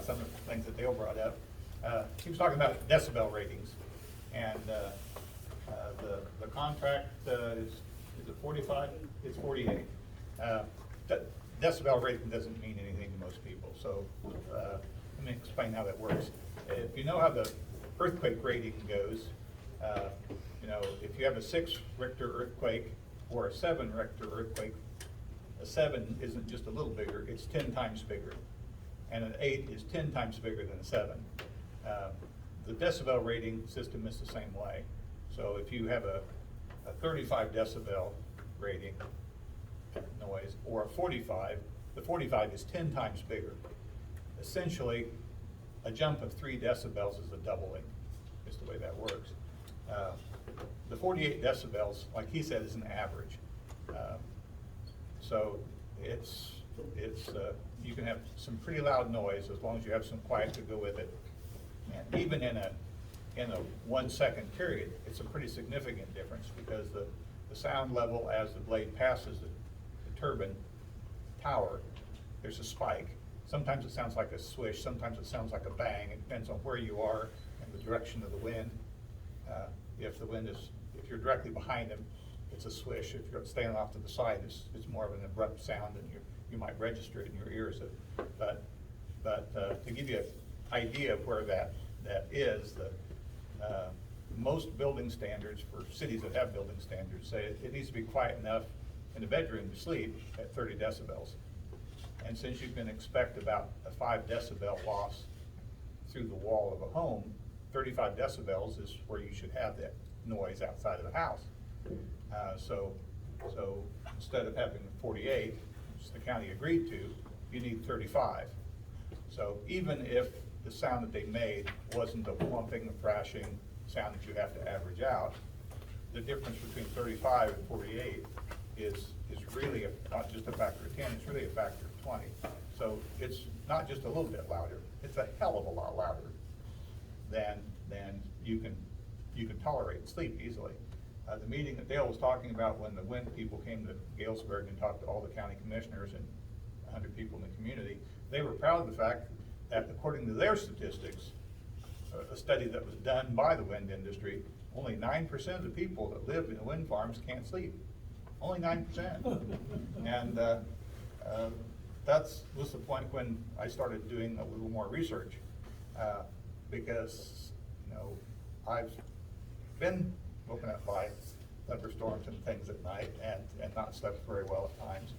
some of the things that Dale brought up. He was talking about decibel ratings, and the contract is it 45? It's 48. Decibel rating doesn't mean anything to most people, so let me explain how that works. If you know how the earthquake rating goes, if you have a 6 Richter earthquake or a 7 Richter earthquake, a 7 isn't just a little bigger, it's 10 times bigger. And an 8 is 10 times bigger than a 7. The decibel rating system is the same way. So if you have a 35 decibel rating noise or a 45, the 45 is 10 times bigger. Essentially, a jump of 3 decibels is a doubling, is the way that works. The 48 decibels, like he said, is an average. So it's you can have some pretty loud noise as long as you have some quiet to go with it. And even in a 1 second period, it's a pretty significant difference because the sound level as the blade passes the turbine tower, there's a spike. Sometimes it sounds like a swish, sometimes it sounds like a bang. It depends on where you are and the direction of the wind. If you're directly behind them, it's a swish. If you're standing off to the side, it's more of an abrupt sound, and you might register it in your ears. But to give you an idea of where that is, most building standards for cities that have building standards say it needs to be quiet enough in the bedroom to sleep at 30 decibels. And since you can expect about a 5 decibel loss through the wall of a home, 35 decibels is where you should have that noise outside of the house. So instead of having 48, which the county agreed to, you need 35. So even if the sound that they made wasn't the whumping, the thrashing sound that you have to average out, the difference between 35 and 48 is really not just a factor of 10, it's really a factor of 20. So it's not just a little bit louder, it's a hell of a lot louder than you can tolerate and sleep easily. The meeting that Dale was talking about when the wind people came to Galesburg and talked to all the county commissioners and 100 people in the community, they were proud of the fact that according to their statistics, a study that was done by the wind industry, only 9% of the people that live in the wind farms can't sleep. Only 9%. And that was the point when I started doing a little more research, because I've been woken up by thunderstorms and things at night and not slept very well at times.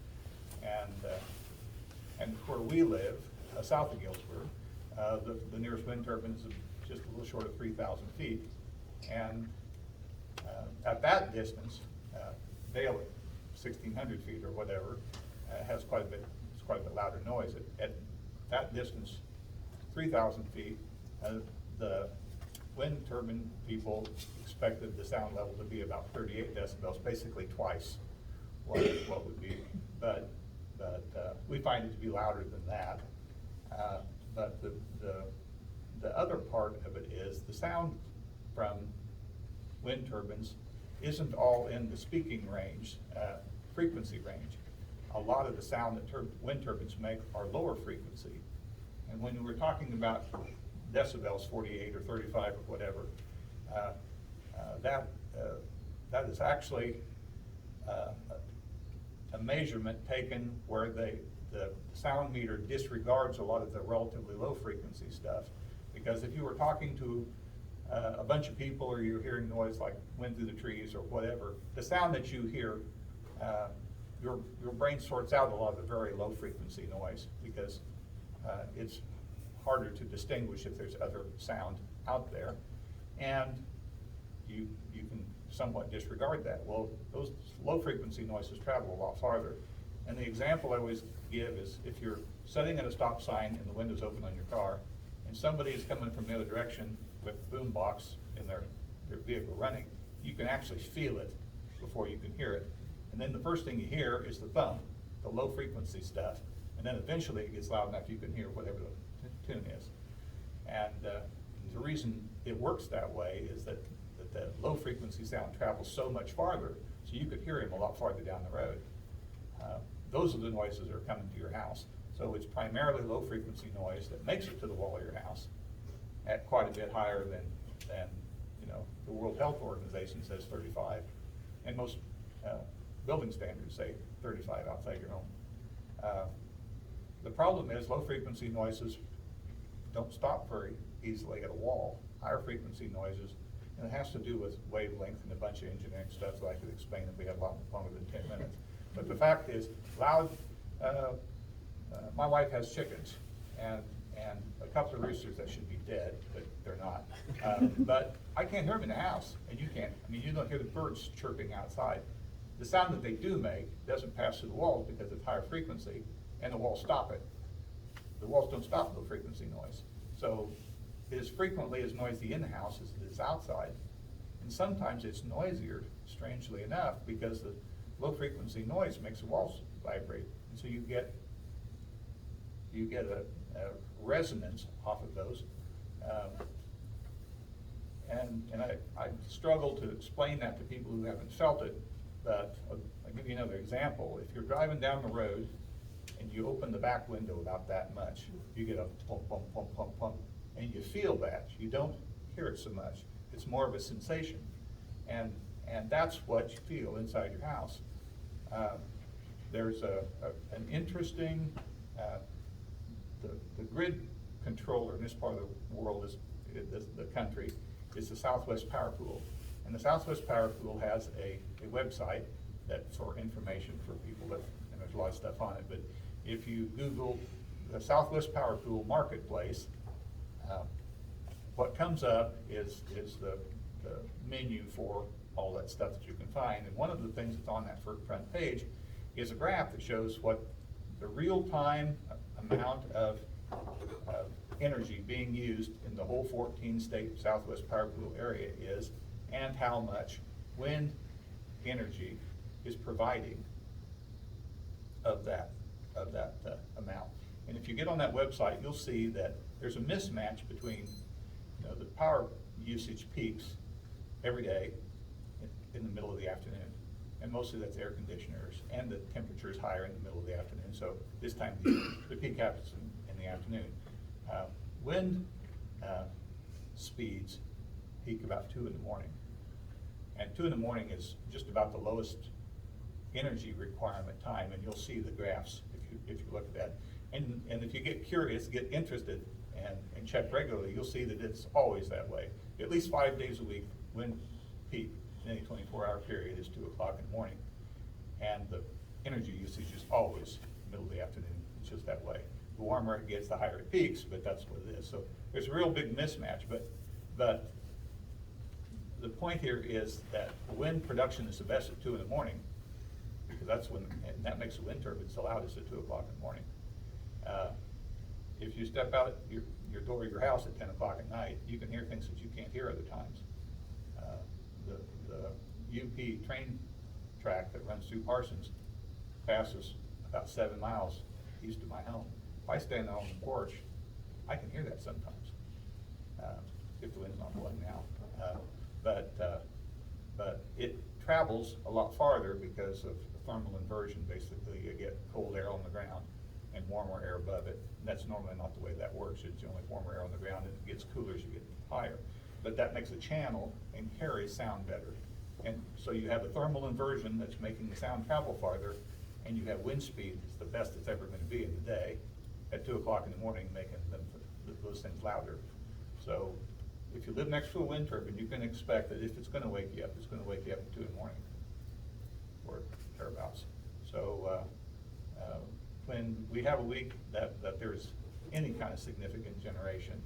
And where we live, south of Galesburg, the nearest wind turbine is just a little short of 3,000 feet. And at that distance, Dale at 1,600 feet or whatever, has quite a bit louder noise. At that distance, 3,000 feet, the wind turbine people expected the sound level to be about 38 decibels, basically twice what would be. But we find it to be louder than that. But the other part of it is the sound from wind turbines isn't all in the speaking range, frequency range. A lot of the sound that wind turbines make are lower frequency. And when we're talking about decibels, 48 or 35 or whatever, that is actually a measurement taken where the sound meter disregards a lot of the relatively low frequency stuff. Because if you were talking to a bunch of people, or you're hearing noise like wind through the trees or whatever, the sound that you hear, your brain sorts out a lot of the very low frequency noise because it's harder to distinguish if there's other sound out there, and you can somewhat disregard that. Well, those low frequency noises travel a lot farther. And the example I always give is if you're sitting at a stop sign and the window's open on your car, and somebody is coming from the other direction with a boom box in their vehicle running, you can actually feel it before you can hear it. And then the first thing you hear is the thump, the low frequency stuff. And then eventually it gets loud enough you can hear whatever the tune is. And the reason it works that way is that the low frequency sound travels so much farther, so you could hear him a lot farther down the road. Those are the noises that are coming to your house. So it's primarily low frequency noise that makes it to the wall of your house at quite a bit higher than the World Health Organization says 35, and most building standards say 35 outside your home. The problem is low frequency noises don't stop very easily at a wall. Higher frequency noises, and it has to do with wavelength and a bunch of engineering stuff that I could explain if we had a lot longer than 10 minutes. But the fact is, loud, my wife has chickens and a couple of roosters that should be dead, but they're not. But I can't hear them in the house, and you can't. I mean, you don't hear the birds chirping outside. The sound that they do make doesn't pass through the walls because it's higher frequency, and the walls stop it. The walls don't stop low frequency noise. So as frequently as noisy in the house as it is outside. And sometimes it's noisier, strangely enough, because the low frequency noise makes the walls vibrate. And so you get a resonance off of those. And I struggle to explain that to people who haven't felt it, but I'll give you another example. If you're driving down the road and you open the back window about that much, you get a pump, pump, pump, pump, pump, and you feel that. You don't hear it so much. It's more of a sensation. And that's what you feel inside your house. There's an interesting, the grid controller in this part of the world the country is the Southwest Power Pool. And the Southwest Power Pool has a website that for information for people that, and there's a lot of stuff on it, but if you Google the Southwest Power Pool Marketplace, what comes up is the menu for all that stuff that you can find. And one of the things that's on that front page is a graph that shows what the real-time amount of energy being used in the whole 14-state Southwest Power Pool area is, and how much wind energy is providing of that amount. And if you get on that website, you'll see that there's a mismatch between the power usage peaks every day in the middle of the afternoon. And mostly that's air conditioners, and the temperature is higher in the middle of the afternoon. So this time the peak happens in the afternoon. Wind speeds peak about 2 in the morning. And 2 in the morning is just about the lowest energy requirement time, and you'll see the graphs if you look at that. And if you get curious, get interested, and check regularly, you'll see that it's always that way. At least 5 days a week, wind peak in any 24-hour period is 2 o'clock in the morning. And the energy usage is always middle of the afternoon. It's just that way. The warmer it gets, the higher it peaks, but that's what it is. So there's a real big mismatch, but the point here is that wind production is the best at 2 in the morning, because that's when, and that makes the wind turbines the loudest at 2 o'clock in the morning. If you step out your door of your house at 10 o'clock at night, you can hear things that you can't hear other times. The UP train track that runs through Parsons passes about 7 miles east of my home. If I stand on the porch, I can hear that sometimes, if the wind's not blowing now. But it travels a lot farther because of the thermal inversion. Basically, you get cold air on the ground and warmer air above it. And that's normally not the way that works. It's only warmer air on the ground, and it gets cooler as you get higher. But that makes a channel and carries sound better. And so you have a thermal inversion that's making the sound travel farther, and you have wind speed that's the best it's ever going to be in the day at 2 o'clock in the morning, making those things louder. So if you live next to a wind turbine, you can expect that if it's going to wake you up, it's going to wake you up at 2 in the morning or thereabouts. So when we have a week that there's any kind of significant generation,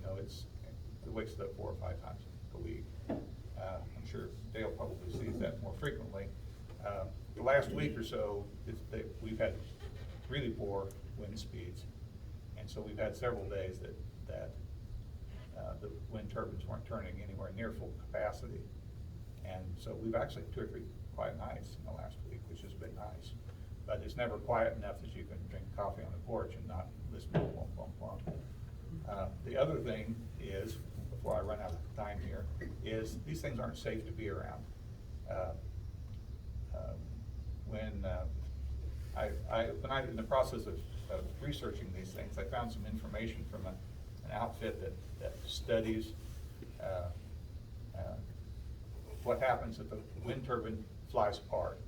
it wakes it up 4 or 5 times a week. I'm sure Dale probably sees that more frequently. The last week or so, we've had really poor wind speeds, and so we've had several days that the wind turbines weren't turning anywhere near full capacity, and so we've actually had 2 or 3 quiet nights in the last week, which has been nice. But it's never quiet enough that you can drink coffee on the porch and not listen to plump, plump, plump. The other thing is, before I run out of time here, is these things aren't safe to be around. When I'm in the process of researching these things, I found some information from an outfit that studies what happens if the wind turbine flies apart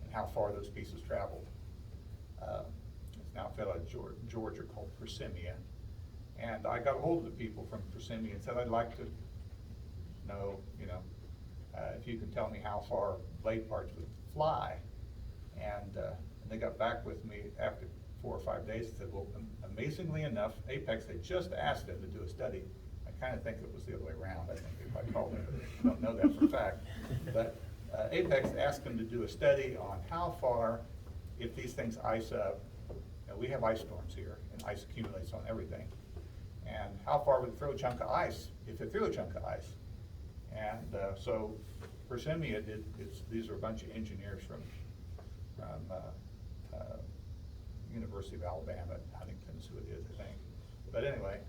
and how far those pieces travel. It's an outfit out of Georgia called Persimia. And I got a hold of the people from Persimia and said, I'd like to know, if you can tell me how far blade parts would fly. And they got back with me after 4 or 5 days and said, well, amazingly enough, Apex had just asked them to do a study. I kind of think it was the other way around. I think they probably called them, but I don't know that for a fact. But Apex asked them to do a study on how far, if these things ice up, we have ice storms here, and ice accumulates on everything. And how far would it throw a chunk of ice if it threw a chunk of ice? And so Persimia did, these are a bunch of engineers from University of Alabama, Huntington's who it is, I think. But anyway,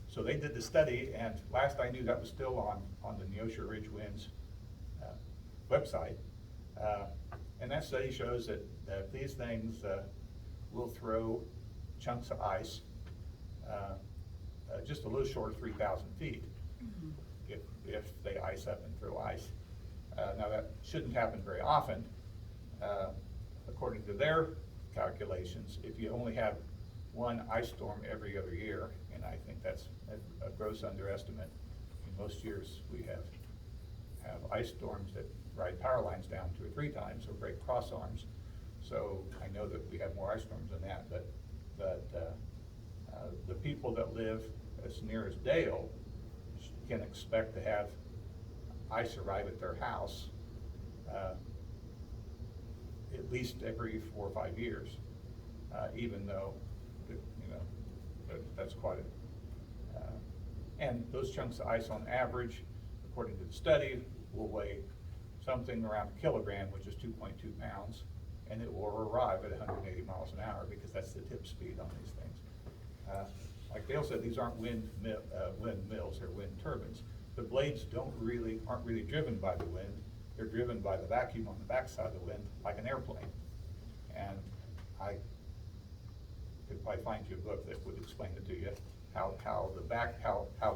so they did the study, and last I knew that was still on the Neosho Ridge Winds website. And that study shows that these things will throw chunks of ice just a little short of 3,000 feet if they ice up and throw ice. Now that shouldn't happen very often. According to their calculations, if you only have one ice storm every other year, and I think that's a gross underestimate. In most years we have ice storms that ride power lines down 2 or 3 times or break cross arms. So I know that we have more ice storms than that, but the people that live as near as Dale can expect to have ice arrive at their house at least every 4 or 5 years, even though, that's quite a, and those chunks of ice on average, according to the study, will weigh something around a kilogram, which is 2.2 pounds, and it will arrive at 180 miles an hour because that's the tip speed on these things. Like Dale said, these aren't windmills, they're wind turbines. The blades aren't really driven by the wind. They're driven by the vacuum on the backside of the wind, like an airplane. And I could probably find you a book that would explain it to you, how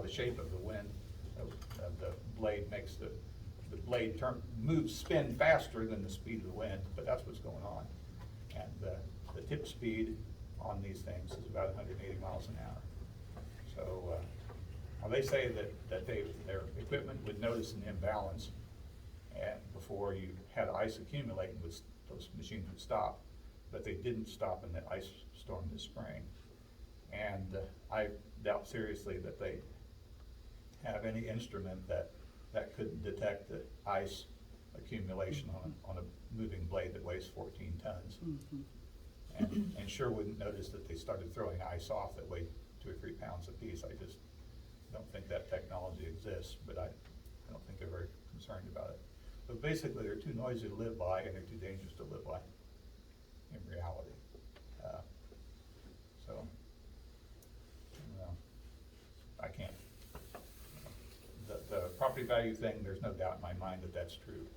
the shape of the wind of the blade makes the blade spin faster than the speed of the wind, but that's what's going on. And the tip speed on these things is about 180 miles an hour. So they say that their equipment would notice an imbalance, and before you had ice accumulating, those machines would stop, but they didn't stop in the ice storm this spring. And I doubt seriously that they have any instrument that could detect the ice accumulation on a moving blade that weighs 14 tons. Mm-hmm. And sure wouldn't notice that they started throwing ice off that weighed 2 or 3 pounds apiece. I just don't think that technology exists, but I don't think they're very concerned about it. But basically, they're too noisy to live by, and they're too dangerous to live by in reality. So, I can't. The property value thing, there's no doubt in my mind that that's true.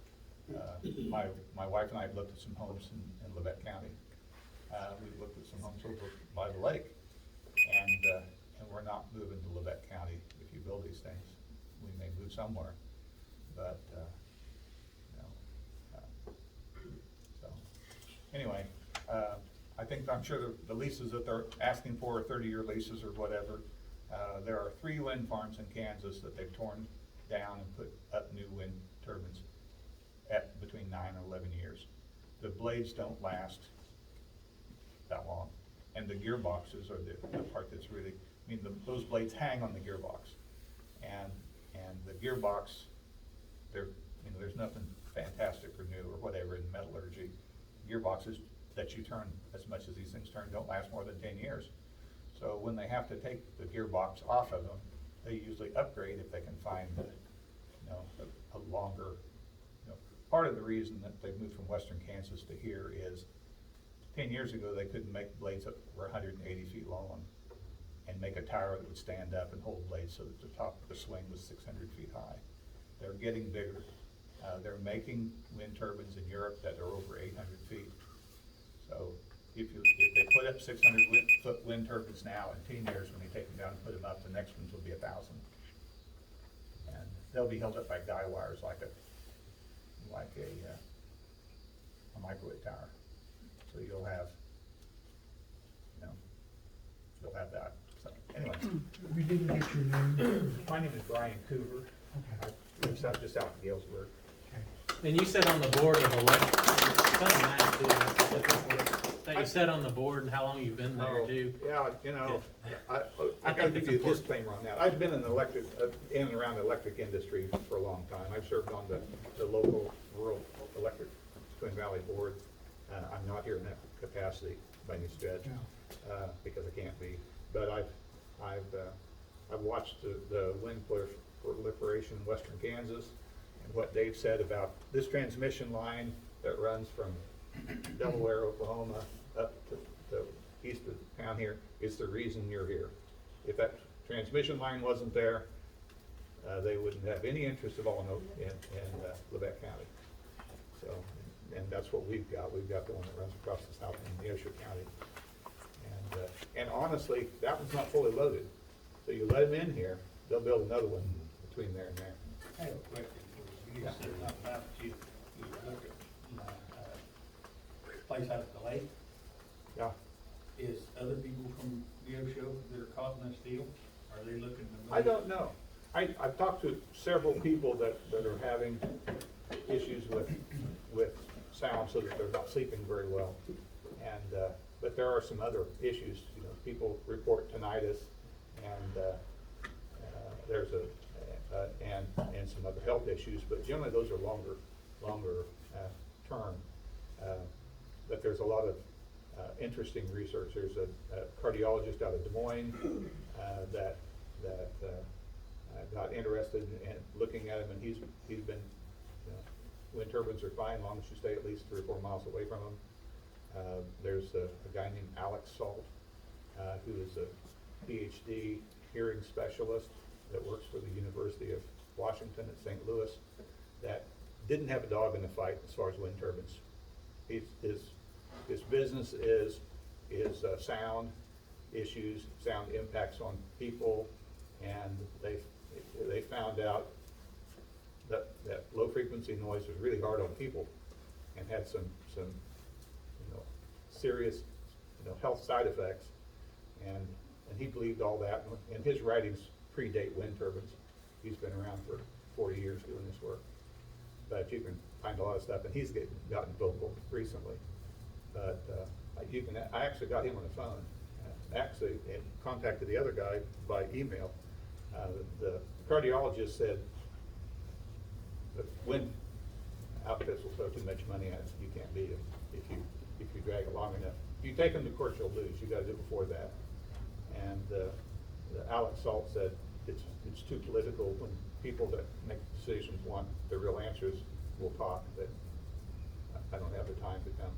My wife and I have looked at some homes in Levette County. We've looked at some homes over by the lake, and we're not moving to Levette County. If you build these things, we may move somewhere, but so anyway, I'm sure the leases that they're asking for are 30-year leases or whatever. There are 3 wind farms in Kansas that they've torn down and put up new wind turbines at between 9 and 11 years. The blades don't last that long, and the gearboxes are the part that's really, those blades hang on the gearbox, and the gearbox, there's nothing fantastic or new or whatever in metallurgy. Gearboxes that you turn as much as these things turn don't last more than 10 years. So when they have to take the gearbox off of them, they usually upgrade if they can find a longer. Part of the reason that they've moved from western Kansas to here is 10 years ago they couldn't make blades that were 180 feet long and make a tower that would stand up and hold blades so that the top of the swing was 600 feet high. They're getting bigger. They're making wind turbines in Europe that are over 800 feet. So if they put up 600-foot wind turbines now, in 10 years, when they take them down and put them up, the next ones will be 1,000. And they'll be held up by guy wires like a microwave tower. So you'll have that. So anyway, We didn't get your name. my name is Bryan Coover. Okay. I live just out in Galesburg. Okay. And you said on the board of that you said on the board and how long you've been there too. Yeah, I I gotta think give it's you a important. disclaimer on that. I've been in the electric, in and around the electric industry for a long time. I've served on the local rural electric Twin Valley board. I'm not here in that capacity by any stretch, because I can't be. But I've watched the wind proliferation in western Kansas, and what Dave said about this transmission line that runs from Delaware, Oklahoma, up to the east of town here is the reason you're here. If that transmission line wasn't there, they wouldn't have any interest at all in Lebec County. So, and that's what we've got. We've got the one that runs across the south in Neosho County. And honestly, that one's not fully loaded. So you let them in here, they'll build another one between there and there. I have a question. You said something about you look at place out at the lake. Yeah. Is other people from Neosho that are caught in this deal? Are they looking to move? I don't know. I've talked to several people that are having issues with sound so that they're not sleeping very well. And, but there are some other issues, people report tinnitus and, there's and some other health issues, but generally those are longer term. But there's a lot of interesting research. There's a cardiologist out of Des Moines that got interested in looking at them, and he's been, wind turbines are fine as long as you stay at least 3 or 4 miles away from them. There's a guy named Alex Salt, who is a PhD hearing specialist that works for the University of Washington at St. Louis, that didn't have a dog in the fight as far as wind turbines. His business is sound issues, sound impacts on people, and they found out that low frequency noise was really hard on people and had some serious health side effects, and he believed all that, and his writings predate wind turbines. He's been around for 40 years doing this work, but you can find a lot of stuff, and he's gotten vocal recently. But I actually got him on the phone, actually, and contacted the other guy by email. The cardiologist said the wind outfits will throw too much money at it. You can't beat them if you drag it long enough. If you take them to court, you'll lose. You got to do it before that. And the Alex Salt said it's too political. When people that make decisions want the real answers, will talk. But I don't have the time to come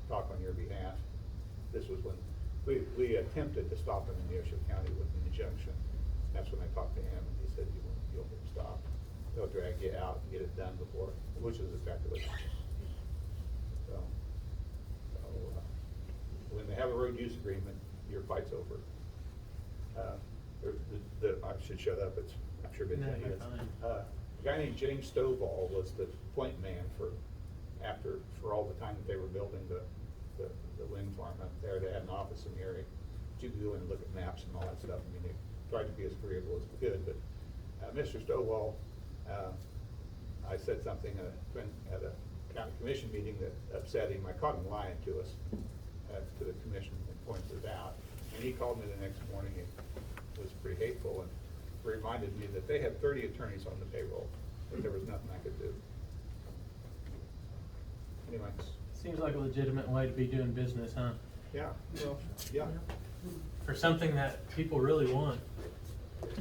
talk on your behalf. This was when we attempted to stop him in Neosho County with an injunction. That's when I talked to him, and he said you'll get stopped. They'll drag you out and get it done before, which is exactly what happened. So when they have a road use agreement, your fight's over. I should shut up. I'm sure been 10 years. A guy named James Stovall was the point man for all the time that they were building the wind farm up there. They had an office in the area. But you could go in and look at maps and all that stuff. I mean, they tried to be as agreeable as we could. But Mr. Stovall, I said something at a county commission meeting that upset him. I caught him lying to us, to the commission, and pointed it out. And he called me the next morning and was pretty hateful and reminded me that they had 30 attorneys on the payroll, but there was nothing I could do. Anyway. Seems like a legitimate way to be doing business, huh? Yeah, well, yeah. For something that people really want.